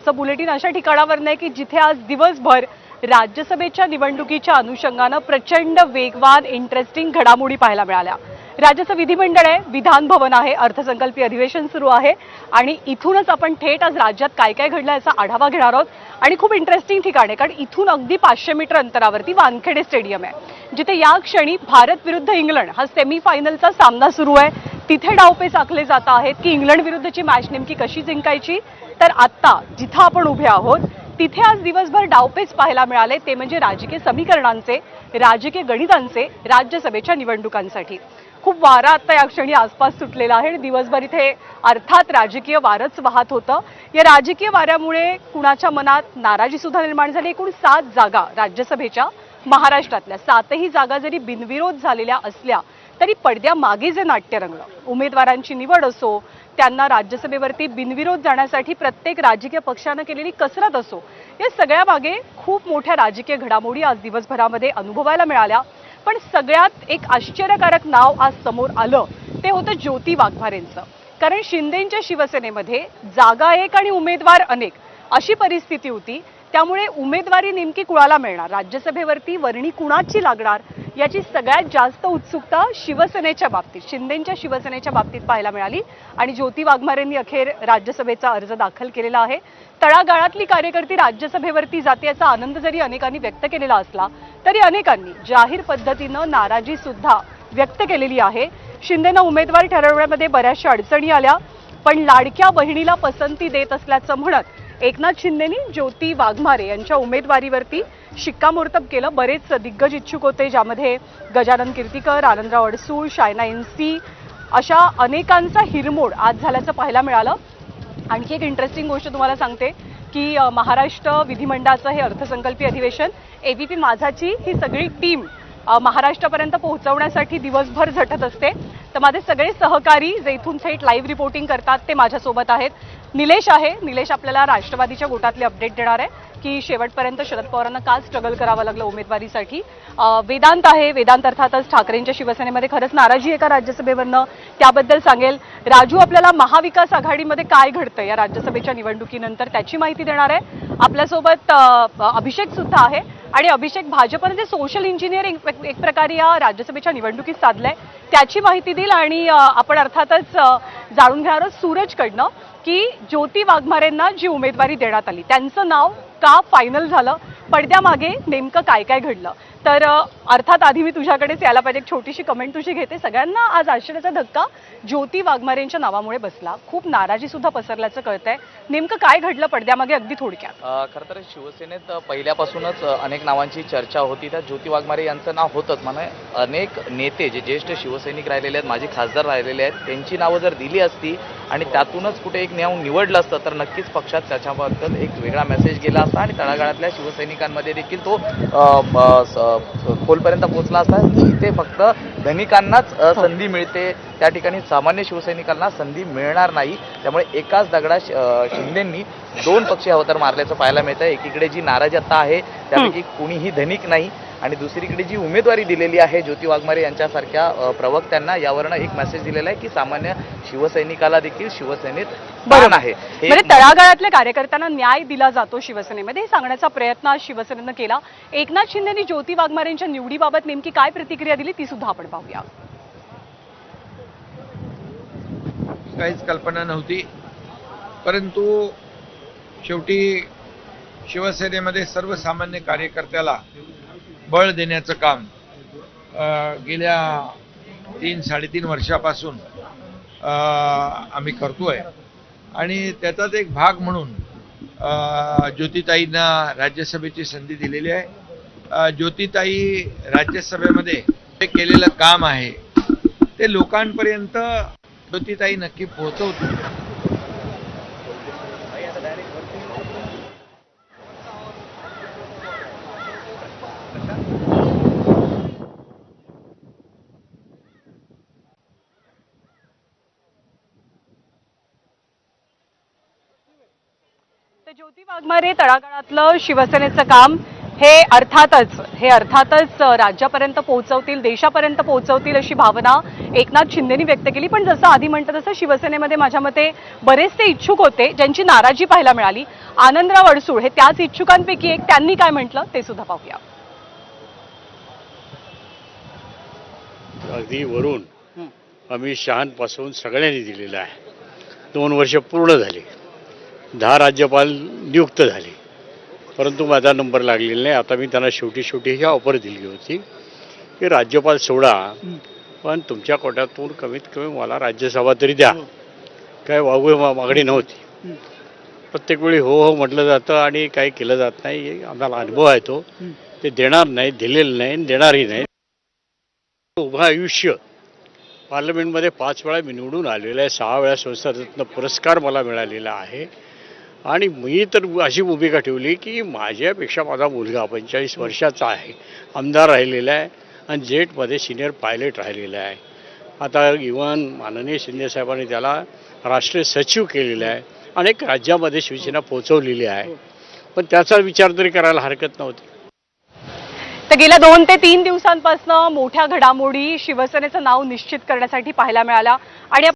आजचं बुलेटिन अशा ठिकाणावर आहे की जिथे आज दिवसभर राज्यसभेच्या निवडणुकीच्या अनुषंगाने प्रचंड वेगवान इंटरेस्टिंग घडामोडी पाहायला मिळाल्या। राज्याचं विधिमंडळ आहे, विधान भवन आहे, अर्थसंकल्पीय अधिवेशन सुरू आहे आणि इथूनच आपण थेट आज राज्यात काय काय घडलं याचा आढावा घेणार आहोत। आणि खूप इंटरेस्टिंग ठिकाण आहे कारण इथून अगदी 500 मीटर अंतरावरती वानखेडे स्टेडियम आहे, जिथे या क्षणी भारत विरुद्ध इंग्लंड हा सेमीफायनलचा सामना सुरू आहे। तिथे डावपेच आखले जात आहेत की इंग्लंड विरुद्धची मॅच नेमकी कशी जिंकायची। तर आता जिथे आपण उभे आहोत तिथे आज दिवसभर डावपेच पाहायला मिळाले, ते म्हणजे राजकीय समीकरणांचे, राजकीय गणितांचे राज्यसभेच्या निवडणुकांसाठी। खूप वारा आता या क्षणी आसपास सुटलेला आहे आणि दिवसभर इथे अर्थात राजकीय वारच वाहत होतं। या राजकीय वाऱ्यामुळे कुणाच्या मनात नाराजी सुद्धा निर्माण झाली। एकूण 7 जागा राज्यसभेच्या महाराष्ट्रातल्या 7ही जागा जरी बिनविरोध झालेल्या असल्या तरी पडद्यामागे जे नाट्य रंगलं, उमेदवारांची निवड असो, त्यांना राज्यसभेवरती बिनविरोध जाण्यासाठी प्रत्येक राजकीय पक्षाने केलेली कसरत असो, या सगळ्यामागे खूप मोठ्या राजकीय घडामोडी आज दिवसभरामध्ये अनुभवायला मिळाल्या। पण सगळ्यात एक आश्चर्यकारक नाव आज समोर आलं ते होतं ज्योती वाघमारेंचं। कारण शिंदेंच्या शिवसेनेमध्ये जागा एक आणि उमेदवार अनेक अशी परिस्थिती होती, त्यामुळे उमेदवारी नेमकी कुणाला मिळणार, राज्यसभेवरती वर्णी कुणाची लागणार याची सगळ्यात जास्त उत्सुकता शिवसेनेच्या बाबतीत, शिंदेंच्या शिवसेनेच्या बाबतीत पाहायला मिळाली आणि ज्योती वाघमारेंनी अखेर राज्यसभेचा अर्ज दाखल केलेला आहे। तळागाळातली कार्यकर्ती राज्यसभेवरती जाते याचा आनंद जरी अनेकांनी व्यक्त केलेला असला तरी अनेकांनी जाहीर पद्धतीनं नाराजी सुद्धा व्यक्त केलेली आहे। शिंदेंना उमेदवार ठरवण्यामध्ये बऱ्याचशा अडचणी आल्या, पण लाडक्या बहिणीला पसंती देत असल्याचं म्हणत एकनाथ शिंदेंनी ज्योती वाघमारे यांच्या उमेदवारीवरती शिक्कामोर्तब केलं। बरेच दिग्गज इच्छुक होते, ज्यामध्ये गजानन कीर्तीकर, आनंदराव अडसूळ, शायना एनसी अशा अनेकांचा हिरमोड आज झाल्याचं पाहायला मिळालं। आणखी एक इंटरेस्टिंग गोष्ट तुम्हाला सांगते की महाराष्ट्र विधिमंडळाचं हे अर्थसंकल्पीय अधिवेशन एबीपी माझाची ही सगळी टीम महाराष्ट्रापर्यंत पोहोचवण्यासाठी दिवसभर झटत असते। तर माझे सगळे सहकारी जे इथून थेट लाईव्ह रिपोर्टिंग करतात ते माझ्यासोबत आहेत। निलेश आहे, निलेश आपल्याला राष्ट्रवादीच्या गोटातले अपडेट देणार आहे की शेवटपर्यंत शरद पवारांना का स्ट्रगल करावं लागलं उमेदवारीसाठी। वेदांत आहे, वेदांत अर्थातच ठाकरेंच्या शिवसेनेमध्ये खरंच नाराजी आहे का राज्यसभेवरनं, त्याबद्दल सांगेल। राजू आपल्याला महाविकास आघाडीमध्ये काय घडतं या राज्यसभेच्या निवडणुकीनंतर त्याची माहिती देणार आहे। आपल्यासोबत अभिषेक सुद्धा आहे आणि अभिषेक भाजपने जे सोशल इंजिनिअरिंग एक प्रकारे या राज्यसभेच्या निवडणुकीत साधलंय त्याची माहिती देईल। आणि आपण अर्थातच जाणून घेणार आहोत सूरजकडनं की ज्योती वाघमारेंना जी उमेदवारी देण्यात आली त्यांचं नाव का फायनल झालं, पडद्यामागे नेमकं काय काय घडलं। तर अर्थात आधी मी तुझ्याकडेच यायला पाहिजे, एक छोटीशी कमेंट तुझी घेते। सगळ्यांना आज आश्चर्याचा धक्का ज्योती वाघमारेंच्या नावामुळे बसला, खूप नाराजी सुद्धा पसरल्याचं कळतंय, नेमकं काय घडलं पडद्यामागे अगदी थोडक्यात। खरं तर शिवसेनेत पहिल्यापासूनच अनेक नावांची चर्चा होती, त्यात ज्योती वाघमारे यांचं नाव होतंच। म्हणजे अनेक नेते जे ज्येष्ठ शिवसैनिक राहिलेले आहेत, माजी खासदार राहिलेले आहेत, त्यांची नावं जर दिली असती आणि त्यातूनच कुठे एक नाव निवडलं असतं तर नक्कीच पक्षात त्याच्याबद्दल एक वेगळा मेसेज गेला असता आणि तळागाळातल्या शिवसैनिकांमध्ये देखील तो खोलपर्यंत पोहोचला असता की इथे फक्त धनिकांनाच संधी मिळते, त्या ठिकाणी सामान्य शिवसैनिकांना संधी मिळणार नाही। त्यामुळे एकाच दगडा शिंदेंनी 2 पक्षी अवतार मारल्याचं पाहायला मिळतं। एकीकडे जी नाराजी आता आहे त्यापैकी कुणीही धनिक नाही आणि दुसरीकडे जी उमेदवारी दिलेली आहे ज्योती वाघमारे यांच्यासारख्या प्रवक्त्यांना, यावरनं एक मेसेज दिलेला आहे की सामान्य शिवसैनिकाला देखील शिवसेनेत स्थान आहे। म्हणजे तळागाळातल्या कार्यकर्त्यांना न्याय दिला जातो शिवसेनेमध्ये, हे सांगण्याचा प्रयत्न आज शिवसेनेनं केला। एकनाथ शिंदेंनी ज्योती वाघमारेंच्या निवडीबाबत नेमकी काय प्रतिक्रिया दिली ती सुद्धा आपण पाहूया। काहीच कल्पना नव्हती, परंतु शेवटी शिवसेनेमध्ये सर्वसामान्य कार्यकर्त्याला बळ देण्याचं काम गेल्या 3-3.5 वर्षापासून आम्ही करतोय आणि त्याचाच एक भाग म्हणून ज्योतिताईंना राज्यसभेची संधी दिलेली आहे। ज्योतिताई राज्यसभेमध्ये जे केलेलं काम आहे ते लोकांपर्यंत ज्योतिताई नक्की पोहोचवतील। ज्योती वाघमारे तळागाळातलं शिवसेनेचं काम हे अर्थातच राज्यापर्यंत पोहोचवतील, देशापर्यंत पोहोचवतील अशी भावना एकनाथ शिंदेनी व्यक्त केली. पण जसं आधी म्हणतात तसं शिवसेनेमध्ये माझ्या मते बरेचसे इच्छुक होते ज्यांची नाराजी पाहायला मिळाली. आनंदराव अडसूळ हे त्याच इच्छुकांपैकी एक. त्यांनी काय म्हटलं ते सुद्धा पाहूया. अगदी वरून अमित शहांपासून सगळ्यांनी दिलेलं आहे. 2 वर्ष पूर्ण झाली, 10 राज्यपाल नियुक्त झाले, परंतु माझा नंबर लागलेला नाही. आता मी त्यांना शेवटी ही ऑफर दिली होती की राज्यपाल सोडा, पण तुमच्या कोट्यातून कमीत कमी मला राज्यसभा तरी द्या. काय मागणी नव्हती. प्रत्येक वेळी हो हो म्हटलं जातं आणि काही केलं जात नाही. आम्हाला अनुभव आहे तो. ते देणार नाही, दिलेलं नाही, देणारही नाही. उभं आयुष्य पार्लमेंटमध्ये 5 वेळा मी निवडून आलेला आहे, 6 वेळा संसदरत्न पुरस्कार मला मिळालेला आहे. आणि मी तर अशी भूमिका ठेवली की माझ्यापेक्षा माझा मुलगा 45 वर्षाचा आहे, आमदार राहिलेला आहे आणि जेटमध्ये सिनियर पायलट राहिलेला आहे. आता इव्हन माननीय शिंदेसाहेबांनी त्याला राष्ट्रीय सचिव केलेला आहे. अनेक राज्यामध्ये शिवसेना पोहोचवलेली आहे, पण त्याचा विचार तरी करायला हरकत नव्हती. तर गेल्या 2 ते 3 दिवसांपासून मोठ्या घडामोडी शिवसेनेचं नाव निश्चित करण्यासाठी पाहायला मिळाल्या आणि